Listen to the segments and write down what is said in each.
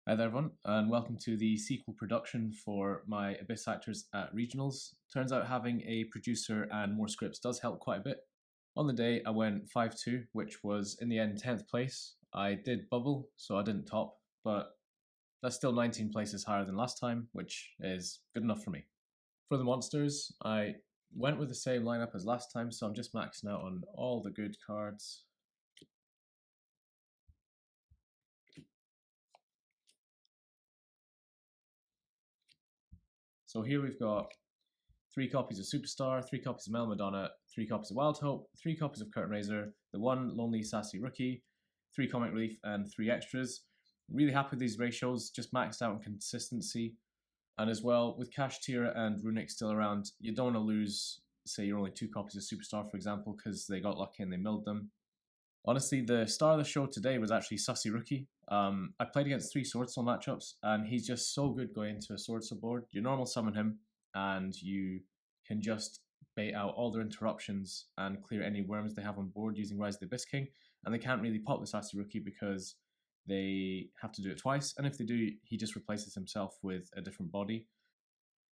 Hi there everyone, and welcome to the sequel production for my Abyss Actors at Regionals. Turns out having a producer and more scripts does help quite a bit. On the day I went 5-2, which was in the end 10th place. I did bubble, so I didn't top, but that's still 19 places higher than last time, which is good enough for me. For the monsters, I went with the same lineup as last time, so I'm just maxing out on all the good cards. So here we've got 3 copies of Superstar, 3 copies of Mel Madonna, 3 copies of Wild Hope, 3 copies of Curtain Raiser, the 1 Lonely Sassy Rookie, 3 Comic Relief, and 3 extras. Really happy with these ratios, just maxed out on consistency. And as well, with Cash Tira and Runic still around, you don't want to lose, say, you're only 2 copies of Superstar, for example, because they got lucky and they milled them. Honestly, the star of the show today was actually Sassy Rookie. I played against 3 Swordsoul matchups, and he's just so good going into a Swordsoul board. You normal summon him, and you can just bait out all their interruptions and clear any worms they have on board using Rise of the Abyss King, and they can't really pop the Sassy Rookie because they have to do it twice, and if they do, he just replaces himself with a different body.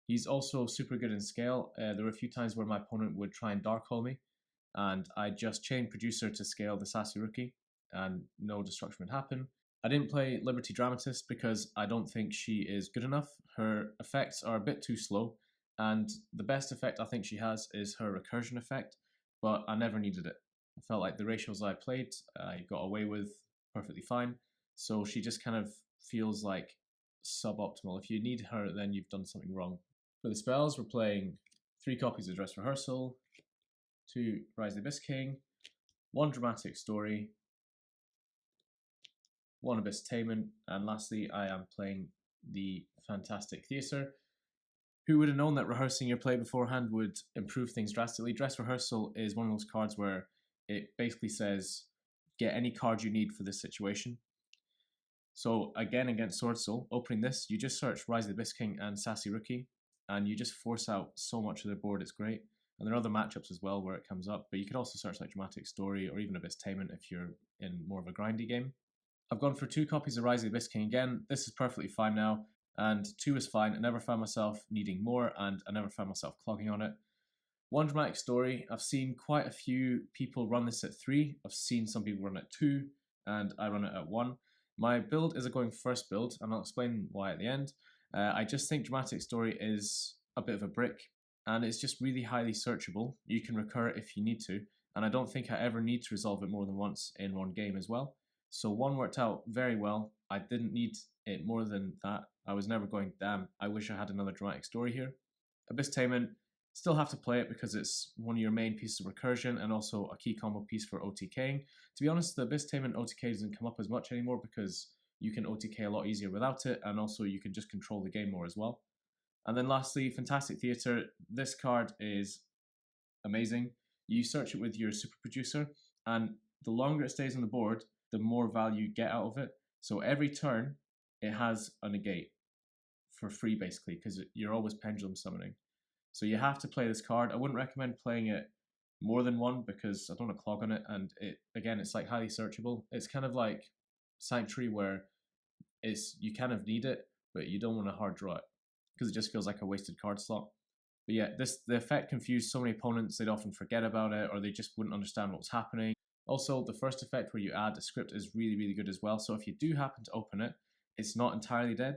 He's also super good in scale. There were a few times where my opponent would try and Dark Hole me, and I just chained Producer to scale the Sassy Rookie, and no destruction would happen. I didn't play Liberty Dramatist because I don't think she is good enough. Her effects are a bit too slow, and the best effect I think she has is her recursion effect, but I never needed it. I felt like the ratios I played, I got away with perfectly fine, so she just kind of feels like suboptimal. If you need her, then you've done something wrong. For the spells, we're playing 3 copies of Dress Rehearsal, 2 Rise of the Abyss King, 1 Dramatic Story, 1 Abyss Attainment, and lastly I am playing the Fantastic Theatre. Who would have known that rehearsing your play beforehand would improve things drastically? Dress Rehearsal is one of those cards where it basically says, get any card you need for this situation. So again, against Swordsoul, opening this, you just search Rise of the Abyss King and Sassy Rookie, and you just force out so much of their board, it's great. And there are other matchups as well where it comes up, but you could also search like Dramatic Story or even Abyss Attainment if you're in more of a grindy game. I've gone for 2 copies of Rise of the Abyss King again. This is perfectly fine now, and 2 is fine. I never found myself needing more, and I never found myself clogging on it. 1 Dramatic Story, I've seen quite a few people run this at 3. I've seen some people run it at 2, and I run it at 1. My build is a going first build, and I'll explain why at the end. I just think Dramatic Story is a bit of a brick, and it's just really highly searchable. You can recur it if you need to, and I don't think I ever need to resolve it more than once in one game as well. So 1 worked out very well. I didn't need it more than that. I was never going, damn, I wish I had another Dramatic Story here. Abyss Attainment, still have to play it because it's one of your main pieces of recursion and also a key combo piece for OTKing. To be honest, the Abyss Attainment OTK doesn't come up as much anymore because you can OTK a lot easier without it, and also you can just control the game more as well. And then lastly, Fantastic Theatre. This card is amazing. You search it with your Super Producer, and the longer it stays on the board, the more value you get out of it. So every turn, it has a negate for free basically, because you're always pendulum summoning. So you have to play this card. I wouldn't recommend playing it more than 1 because I don't want to clog on it, and it's like highly searchable. It's kind of like Sanctuary where you kind of need it, but you don't want to hard draw it because it just feels like a wasted card slot. But yeah, the effect confused so many opponents, they'd often forget about it, or they just wouldn't understand what was happening. Also, the first effect where you add a script is really, really good as well. So if you do happen to open it, it's not entirely dead.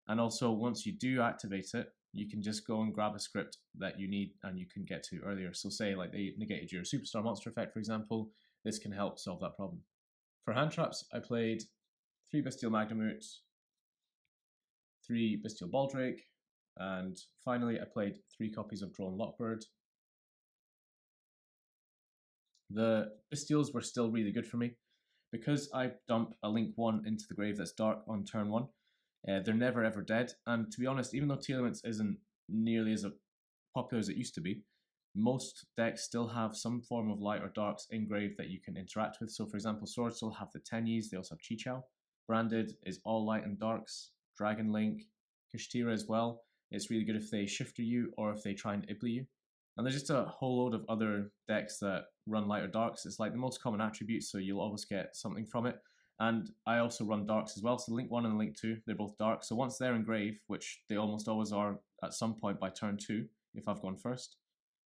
And also, once you do activate it, you can just go and grab a script that you need and you can get to earlier. So say like they negated your Superstar Monster effect, for example, this can help solve that problem. For hand traps, I played 3 Bestial Magnamut, 3 Bestial Baldrake, and finally I played 3 copies of Drone Lockbird. The Bestials were still really good for me. Because I dump a Link 1 into the grave that's dark on turn 1, they're never ever dead. And to be honest, even though Telements isn't nearly as popular as it used to be, most decks still have some form of light or darks in grave that you can interact with. So for example, Swordsoul have the Tenyis, they also have Chichao. Branded is all light and darks. Dragon Link, Kashtira as well. It's really good if they shifter you or if they try and Ibly you. And there's just a whole load of other decks that run light or darks. It's like the most common attribute, so you'll always get something from it. And I also run darks as well. So Link 1 and Link 2, they're both dark. So once they're in grave, which they almost always are at some point by turn 2, if I've gone first,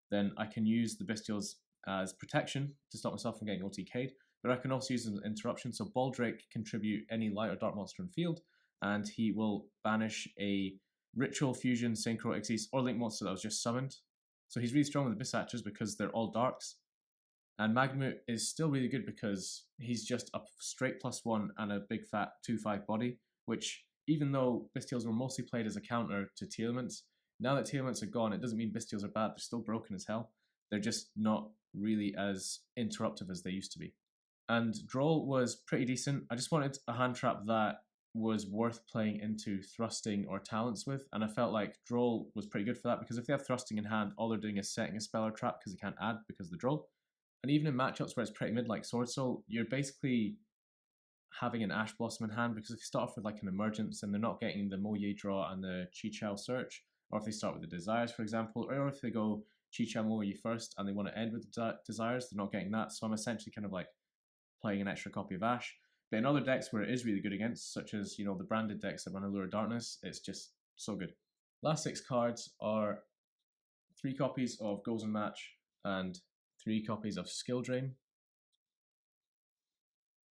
then I can use the Bestials as protection to stop myself from getting OTK'd. But I can also use them as interruption. So Baldrake contribute any light or dark monster in field, and he will banish a Ritual, Fusion, Synchro, Xyz, or Link monster that was just summoned. So he's really strong with the Bisatchers because they're all darks. And Magmut is still really good because he's just a straight +1 and a big fat 2/5 body, which even though Bestials were mostly played as a counter to Telements, now that Telements are gone, it doesn't mean Bestials are bad. They're still broken as hell. They're just not really as interruptive as they used to be. And Droll was pretty decent. I just wanted a hand trap that was worth playing into thrusting or talents with, and I felt like Droll was pretty good for that because if they have thrusting in hand, all they're doing is setting a spell or trap because they can't add because of the Droll. And even in matchups where it's pretty mid like Swordsoul, you're basically having an Ash Blossom in hand because if you start off with like an Emergence and they're not getting the Moye draw and the Chi-Chow search, or if they start with the Desires, for example, or if they go Chi-Chow Moye first and they want to end with the Desires, they're not getting that. So I'm essentially kind of like playing an extra copy of Ash. But in other decks where it is really good against, such as, you know, the branded decks that run Allure of Darkness, it's just so good. Last 6 cards are 3 copies of Goals and Match and 3 copies of Skill Drain.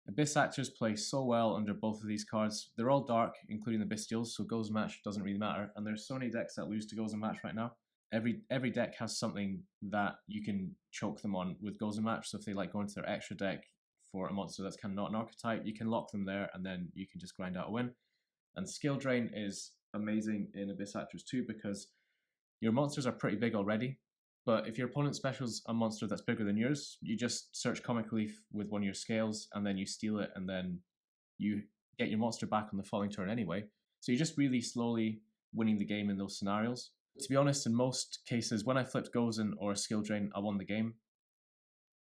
Abyss Actors play so well under both of these cards. They're all dark, including the Bestials, so Goals and Match doesn't really matter. And there's so many decks that lose to Goals and Match right now. Every deck has something that you can choke them on with Goals and Match. So if they like go into their extra deck for a monster that's kind of not an archetype, you can lock them there and then you can just grind out a win. And Skill Drain is amazing in Abyss Actors too because your monsters are pretty big already. But if your opponent specials a monster that's bigger than yours, you just search Comic Relief with one of your scales and then you steal it and then you get your monster back on the following turn anyway. So you're just really slowly winning the game in those scenarios. To be honest, in most cases, when I flipped Gozen or a Skill Drain, I won the game.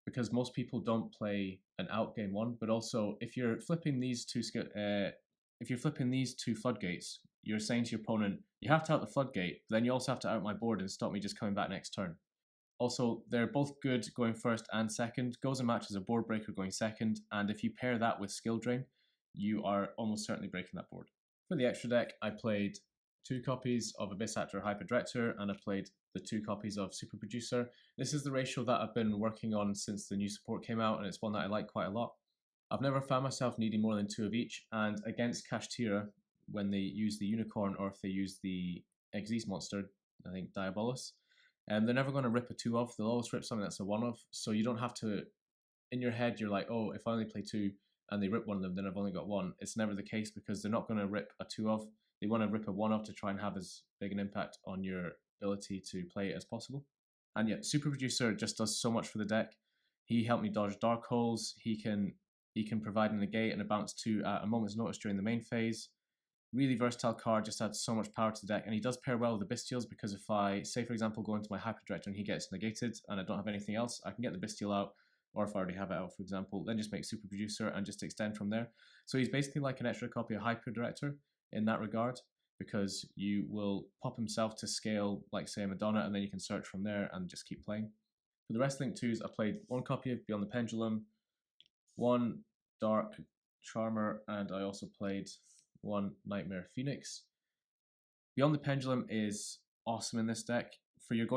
Because most people don't play an out game one, but also if you're flipping these two floodgates, you're saying to your opponent, you have to out the floodgate, but then you also have to out my board and stop me just coming back next turn. Also, they're both good going first and second. Goes and Match is a board breaker going second, and if you pair that with Skill Drain, you are almost certainly breaking that board. For the extra deck, I played 2 copies of Abyss Actor Hyper Director, and I played the 2 copies of Super Producer. This is the ratio that I've been working on since the new support came out, and it's one that I like quite a lot. I've never found myself needing more than 2 of each, and against Kashtira, when they use the Unicorn or if they use the Xyz monster, I think Diabolus, they're never going to rip a 2 of. They'll always rip something that's a 1 of, so you don't have to, in your head, you're like, oh, if I only play 2 and they rip one of them, then I've only got 1. It's never the case because they're not going to rip a 2 of. They want to rip a 1 of to try and have as big an impact on your ability to play it as possible. And yet, Super Producer just does so much for the deck. He helped me dodge Dark Holes. He can provide a negate and a bounce 2 at a moment's notice during the main phase. Really versatile card, just adds so much power to the deck, and he does pair well with the Bestials because if I, say for example, go into my Hyper Director and he gets negated and I don't have anything else, I can get the Bestial out, or if I already have it out, for example, then just make Super Producer and just extend from there. So he's basically like an extra copy of Hyper Director in that regard, because you will pop himself to scale, like say a Madonna, and then you can search from there and just keep playing. For the rest Link 2s, I played 1 copy of Beyond the Pendulum, 1 Dark Charmer, and I also played 1 Nightmare Phoenix. Beyond the Pendulum is awesome in this deck. For your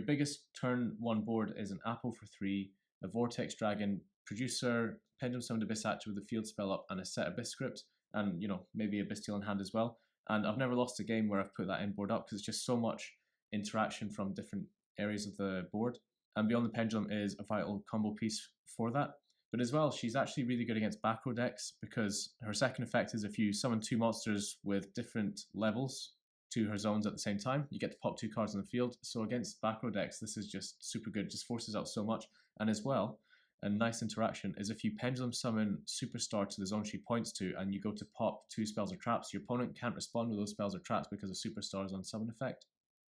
biggest turn 1 board is an Apple for 3, a Vortex Dragon, Producer, Pendulum Summoned Abyss Actor with a field spell up, and a set Abyss Script, and maybe a Bestial in hand as well. And I've never lost a game where I've put that in board up because it's just so much interaction from different areas of the board. And Beyond the Pendulum is a vital combo piece for that. But as well, she's actually really good against back row decks because her second effect is if you summon 2 monsters with different levels to her zones at the same time, you get to pop 2 cards on the field. So against back row decks, this is just super good. It just forces out so much. And as well, a nice interaction is if you pendulum summon Superstar to the zone she points to and you go to pop 2 spells or traps, your opponent can't respond with those spells or traps because of Superstar's unsummon effect.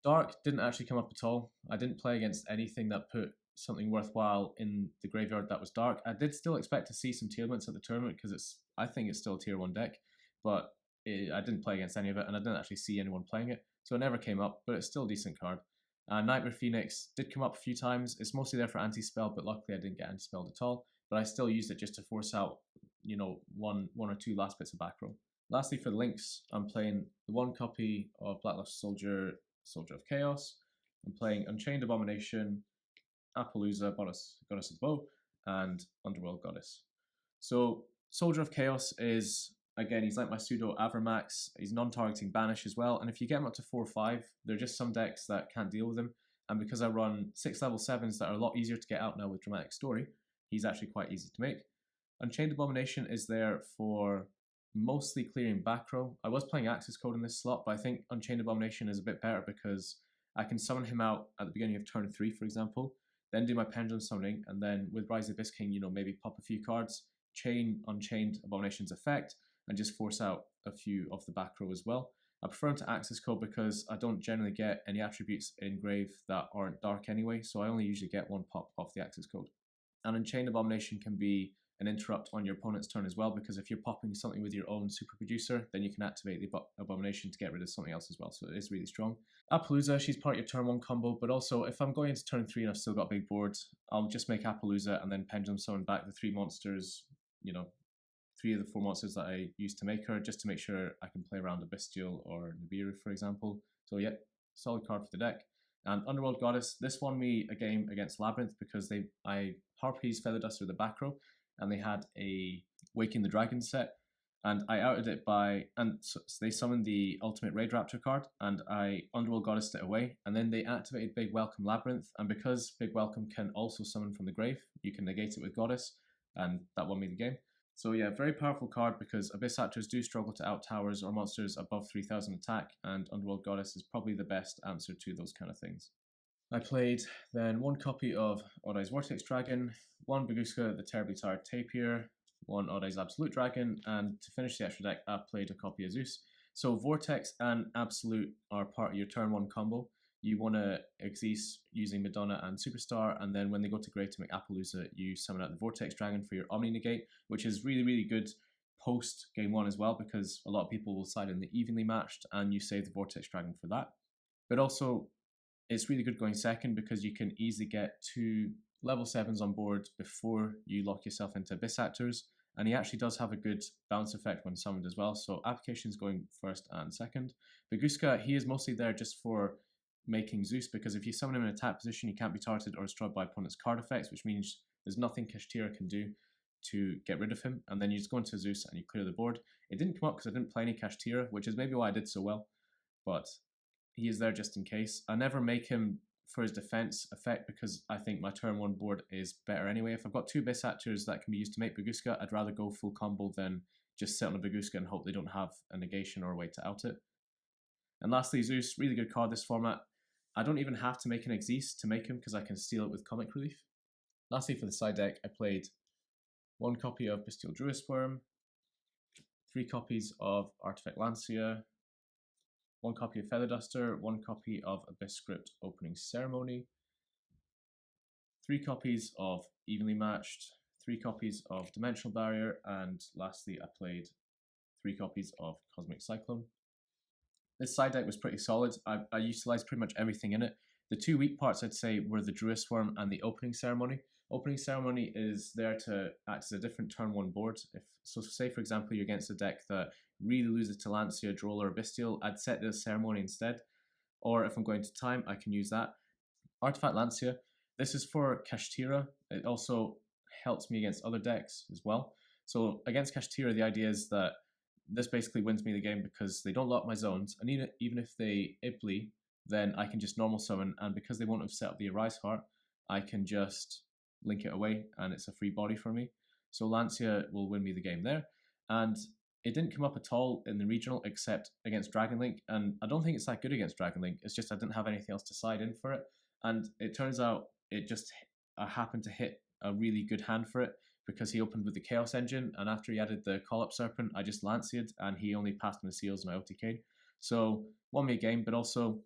Dark didn't actually come up at all. I didn't play against anything that put something worthwhile in the graveyard that was dark. I did still expect to see some Telements at the tournament because I think it's still a tier 1 deck, but I didn't play against any of it and I didn't actually see anyone playing it, so it never came up, but it's still a decent card. Nightmare Phoenix did come up a few times. It's mostly there for anti-spell, but luckily I didn't get anti-spelled at all, but I still used it just to force out one or two last bits of back row. Lastly, for the links, I'm playing the one copy of Blackluster Soldier, Soldier of Chaos. I'm playing Unchained Abomination, Appaloosa, Goddess of the Bow, and Underworld Goddess. So Soldier of Chaos is, again, he's like my pseudo Avermax. He's non-targeting banish as well, and if you get him up to 4 or 5, there are just some decks that can't deal with him. And because I run 6 level 7s that are a lot easier to get out now with Dramatic Story, he's actually quite easy to make. Unchained Abomination is there for mostly clearing back row. I was playing Axis Code in this slot, but I think Unchained Abomination is a bit better because I can summon him out at the beginning of turn 3, for example, then do my Pendulum Summoning, and then with Rise of Abyss King, maybe pop a few cards, chain Unchained Abomination's effect, and just force out a few off the back row as well. I prefer him to Axis Code because I don't generally get any attributes in Grave that aren't dark anyway, so I only usually get one pop off the Axis Code. And Unchained Abomination can be an interrupt on your opponent's turn as well, because if you're popping something with your own super producer, then you can activate the Abomination to get rid of something else as well, so it is really strong. Appaloosa, she's part of your turn 1 combo, but also if I'm going into turn 3 and I've still got a big board, I'll just make Appaloosa and then Pendulum Summon back the 3 monsters, 3 of the 4 monsters that I used to make her, just to make sure I can play around a Bestial or Nibiru, for example. So yeah, solid card for the deck. And Underworld Goddess, this won me a game against Labyrinth because I Harpies Feather Duster the back row, and they had a Waking the Dragon set, and I outed it so they summoned the Ultimate Raid Raptor card, and I Underworld Goddessed it away, and then they activated Big Welcome Labyrinth, and because Big Welcome can also summon from the grave, you can negate it with Goddess, and that won me the game. So yeah, very powerful card because Abyss Actors do struggle to out towers or monsters above 3000 attack, and Underworld Goddess is probably the best answer to those kind of things. I played then 1 copy of Odd Eyes Vortex Dragon, 1 Baguska the Terribly Tired Tapir, 1 Odd Eyes Absolute Dragon, and to finish the extra deck, I played a copy of Zeus. So Vortex and Absolute are part of your turn 1 combo. You want to Xyz using Madonna and Superstar, and then when they go to grave to make Appaloosa, you summon out the Vortex Dragon for your Omni Negate, which is really, really good post game 1 as well, because a lot of people will side in the evenly matched, and you save the Vortex Dragon for that. But also, it's really good going second because you can easily get 2 level 7s on board before you lock yourself into Abyss Actors, and he actually does have a good bounce effect when summoned as well, so applications going first and second. Baguska, he is mostly there just for making Zeus, because if you summon him in attack position, he can't be targeted or destroyed by opponent's card effects, which means there's nothing Kashtira can do to get rid of him, and then you just go into Zeus and you clear the board. It didn't come up because I didn't play any Kashtira, which is maybe why I did so well, but he is there just in case. I never make him for his defense effect because I think my turn 1 board is better anyway. If I've got 2 Abyss Actors that can be used to make Baguska, I'd rather go full combo than just sit on a Baguska and hope they don't have a negation or a way to out it. And lastly, Zeus, really good card this format. I don't even have to make an Xyz to make him because I can steal it with Comic Relief. Lastly, for the side deck, I played 1 copy of Bestial Druid Worm, 3 copies of Artifact Lancia, 1 copy of Feather Duster, 1 copy of Abyss Script Opening Ceremony, 3 copies of Evenly Matched, 3 copies of Dimensional Barrier, and lastly I played 3 copies of Cosmic Cyclone. This side deck was pretty solid. I utilised pretty much everything in it. The 2 weak parts I'd say were the Druid Swarm and the Opening Ceremony. Opening Ceremony is there to act as a different turn 1 board. So say for example you're against a deck that really loses to Lancia, Droll or Bestial, I'd set the Ceremony instead. Or if I'm going to time, I can use that. Artifact Lancia, this is for Kashtira. It also helps me against other decks as well. So against Kashtira, the idea is that this basically wins me the game because they don't lock my zones, and even if they Ibly, then I can just normal summon, and because they won't have set up the Arise Heart, I can just link it away, and it's a free body for me. So Lancia will win me the game there, and it didn't come up at all in the regional except against Dragon Link, and I don't think it's that good against Dragon Link. It's just I didn't have anything else to side in for it, and it turns out I happened to hit a really good hand for it, because he opened with the Chaos Engine, and after he added the Call-Up Serpent, I just Lancia'd, and he only passed my seals and I OTK'd. So, won me a game, but also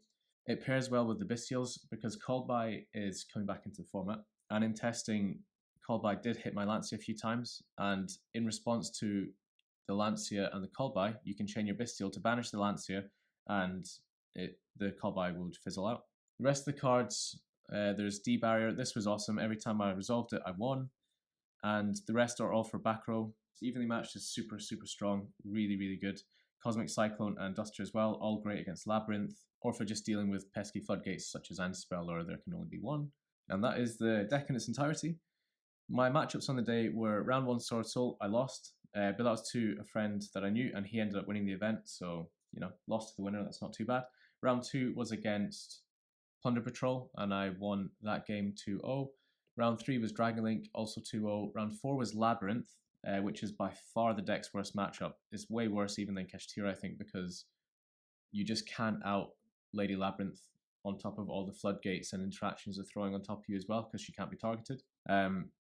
it pairs well with the Bestials, because Called By is coming back into the format, and in testing, Called By did hit my Lancia a few times, and in response to the Lancia and the Called By, you can chain your Bestial to banish the Lancia, and the Called By would fizzle out. The rest of the cards, there's D-Barrier. This was awesome. Every time I resolved it, I won. And the rest are all for back row. Evenly matched is super, super strong, really, really good. Cosmic Cyclone and Duster as well, all great against Labyrinth, or for just dealing with pesky floodgates such as Anti-Spell or There Can Only Be One. And that is the deck in its entirety. My matchups on the day were round 1 Swordsoul, I lost, but that was to a friend that I knew and he ended up winning the event, so, lost to the winner, that's not too bad. Round 2 was against Plunder Patrol, and I won that game 2-0. Round 3 was Dragonlink, also 2-0. Round 4 was Labyrinth, which is by far the deck's worst matchup. It's way worse even than Kashtira, I think, because you just can't out Lady Labyrinth on top of all the floodgates and interactions they're throwing on top of you as well, because she can't be targeted.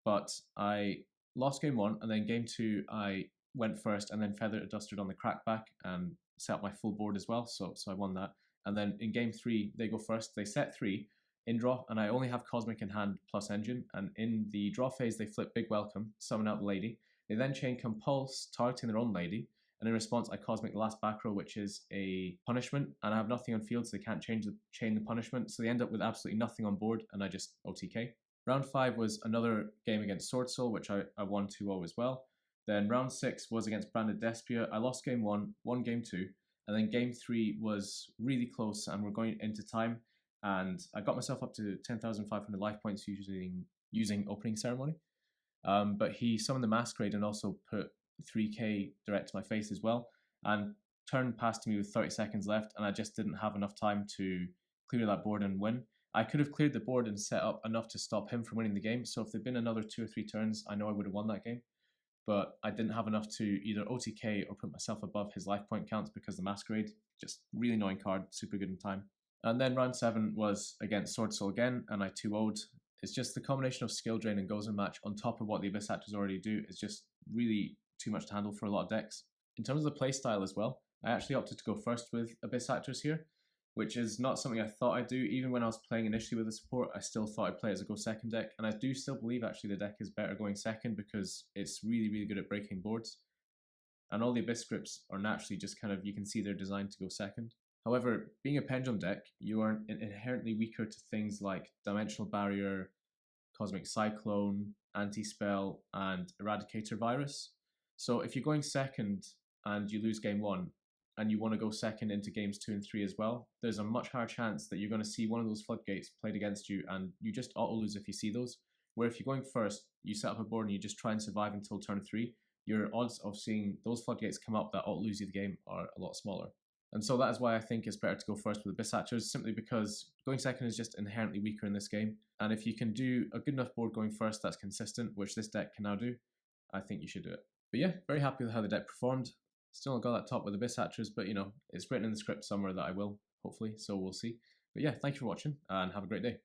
But I lost game 1, and then game 2 I went first, and then Feathered Dusted on the crackback and set up my full board as well, so I won that. And then in game 3, they go first. They set 3 in draw, and I only have Cosmic in hand plus Engine. And in the draw phase, they flip Big Welcome, summon out the lady. They then chain Compulse, targeting their own lady. And in response, I Cosmic the last back row, which is a punishment. And I have nothing on field, so they can't chain the punishment. So they end up with absolutely nothing on board, and I just OTK. Round 5 was another game against Swordsoul, which I won 2-0 as well. Then round 6 was against Branded Despia. I lost game 1, won game 2. And then game 3 was really close, and we're going into time. And I got myself up to 10,500 life points using Opening Ceremony. But he summoned the Masquerade and also put 3k direct to my face as well. And turned past me with 30 seconds left, and I just didn't have enough time to clear that board and win. I could have cleared the board and set up enough to stop him from winning the game. So if there'd been another 2 or 3 turns, I know I would have won that game. But I didn't have enough to either OTK or put myself above his life point counts because the Masquerade, just really annoying card, super good in time. And then round 7 was against Swordsoul again, and I 2-0'd. It's just the combination of skill drain and goes in match on top of what the Abyss Actors already do is just really too much to handle for a lot of decks. In terms of the playstyle as well, I actually opted to go first with Abyss Actors here, which is not something I thought I'd do. Even when I was playing initially with the support, I still thought I'd play as a go second deck, and I do still believe actually the deck is better going second because it's really, really good at breaking boards. And all the Abyss scripts are naturally just kind of, you can see they're designed to go second. However, being a Pendulum deck, you are inherently weaker to things like Dimensional Barrier, Cosmic Cyclone, Anti-Spell, and Eradicator Virus. So if you're going second and you lose game 1, and you want to go second into games 2 and 3 as well, there's a much higher chance that you're going to see one of those floodgates played against you, and you just auto-lose if you see those. Where if you're going first, you set up a board and you just try and survive until turn 3, your odds of seeing those floodgates come up that auto-lose you the game are a lot smaller. And so that is why I think it's better to go first with Abyss Actors, simply because going second is just inherently weaker in this game. And if you can do a good enough board going first that's consistent, which this deck can now do, I think you should do it. But yeah, very happy with how the deck performed. Still not got that top with Abyss Actors, but it's written in the script somewhere that I will, hopefully, so we'll see. But yeah, thank you for watching, and have a great day.